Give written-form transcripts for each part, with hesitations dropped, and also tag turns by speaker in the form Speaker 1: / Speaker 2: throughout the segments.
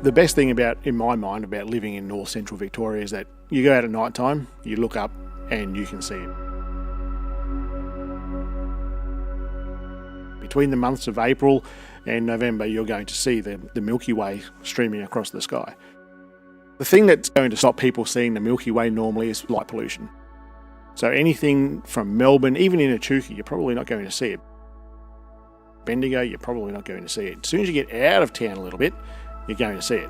Speaker 1: The best thing in my mind, about living in north central Victoria is that you go out at night time, you look up and you can see it. Between the months of April and November, you're going to see the Milky Way streaming across the sky. The thing that's going to stop people seeing the Milky Way normally is light pollution. So anything from Melbourne, even in Echuca, you're probably not going to see it. Bendigo, you're probably not going to see it. As soon as you get out of town a little bit, you're going to see it.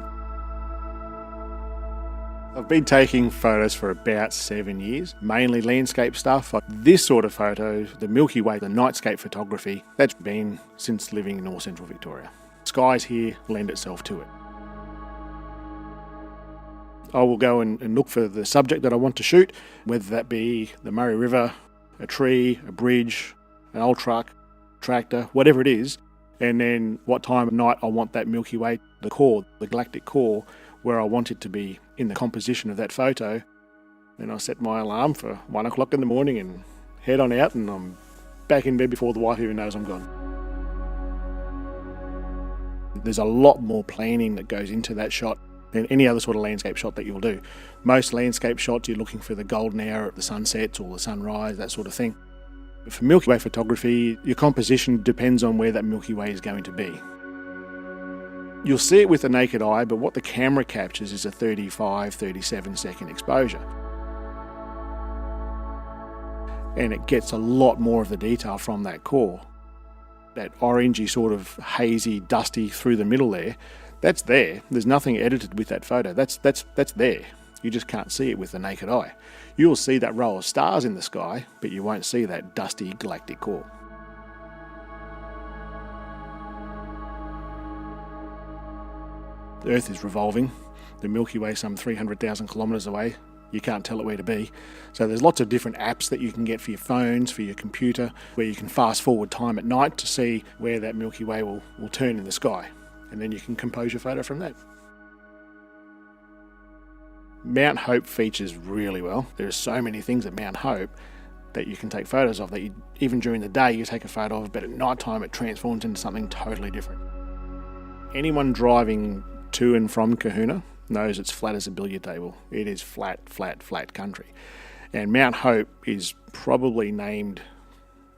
Speaker 1: I've been taking photos for about 7 years, mainly landscape stuff. This sort of photo, the Milky Way, the nightscape photography, that's been since living in north central Victoria. Skies here lend itself to it. I will go and look for the subject that I want to shoot, whether that be the Murray River, a tree, a bridge, an old truck, tractor, whatever it is, and then what time of night I want that Milky Way, the core, the galactic core, where I want it to be in the composition of that photo. Then I set my alarm for 1 o'clock in the morning and head on out, and I'm back in bed before the wife even knows I'm gone. There's a lot more planning that goes into that shot than any other sort of landscape shot that you'll do. Most landscape shots, you're looking for the golden hour at the sunsets or the sunrise, that sort of thing. For Milky Way photography, your composition depends on where that Milky Way is going to be. You'll see it with the naked eye, but what the camera captures is a 35-37 second exposure. And it gets a lot more of the detail from that core. That orangey sort of hazy, dusty through the middle there, that's there. There's nothing edited with that photo. That's there. You just can't see it with the naked eye. You'll see that row of stars in the sky, but you won't see that dusty galactic core. The Earth is revolving. The Milky Way some 300,000 kilometres away. You can't tell it where to be. So there's lots of different apps that you can get for your phones, for your computer, where you can fast forward time at night to see where that Milky Way will turn in the sky. And then you can compose your photo from that. Mount Hope features really well. There are so many things at Mount Hope that you can take photos of that even during the day you take a photo of, but at night time it transforms into something totally different. Anyone driving to and from Kahuna knows it's flat as a billiard table. It is flat country. And Mount Hope is probably named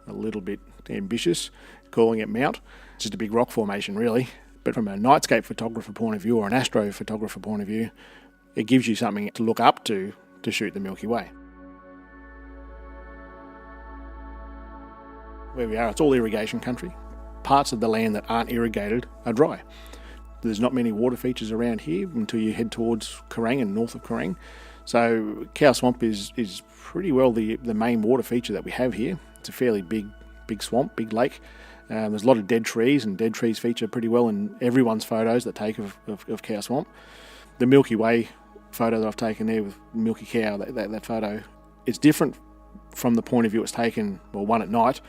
Speaker 1: a little bit ambitious, calling it Mount. It's just a big rock formation really. But from a nightscape photographer point of view or an astrophotographer point of view, it gives you something to look up to shoot the Milky Way. Where we are, it's all irrigation country. Parts of the land that aren't irrigated are dry. There's not many water features around here until you head towards Kerrang and north of Kerrang. So Cow Swamp is pretty well the main water feature that we have here. It's a fairly big swamp, big lake. There's a lot of dead trees, and dead trees feature pretty well in everyone's photos that take of Cow Swamp. The Milky Way photo that I've taken there with Milky Cow, that photo, it's different from the point of view it's taken, well, one at night,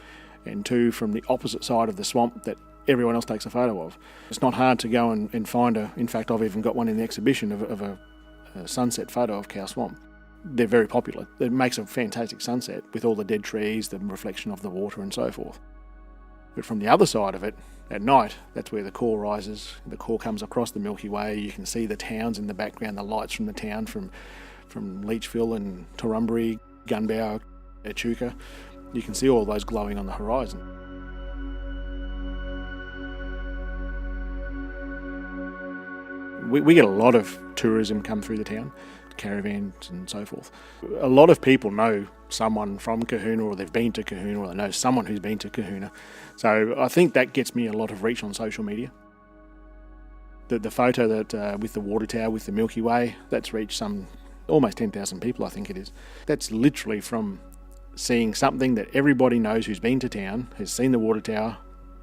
Speaker 1: and two from the opposite side of the swamp that everyone else takes a photo of. It's not hard to go and find in fact I've even got one in the exhibition of a sunset photo of Cow Swamp. They're very popular. It makes a fantastic sunset with all the dead trees, the reflection of the water and so forth. But from the other side of it, at night, that's where the core rises. The core comes across the Milky Way. You can see the towns in the background, the lights from the town from Leachville and Torrumbury, Gunbower, Echuca. You can see all those glowing on the horizon. We get a lot of tourism come through the town, caravans and so forth. A lot of people know someone from Kahuna, or they've been to Kahuna, or they know someone who's been to Kahuna. So I think that gets me a lot of reach on social media. The photo that with the water tower with the Milky Way, that's reached some almost 10,000 people, I think it is. That's literally from seeing something that everybody knows who's been to town, has seen the water tower,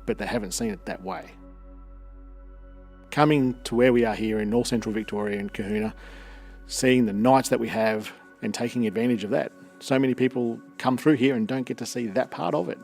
Speaker 1: but they haven't seen it that way. Coming to where we are here in north central Victoria in Kahuna, seeing the nights that we have and taking advantage of that. So many people come through here and don't get to see that part of it.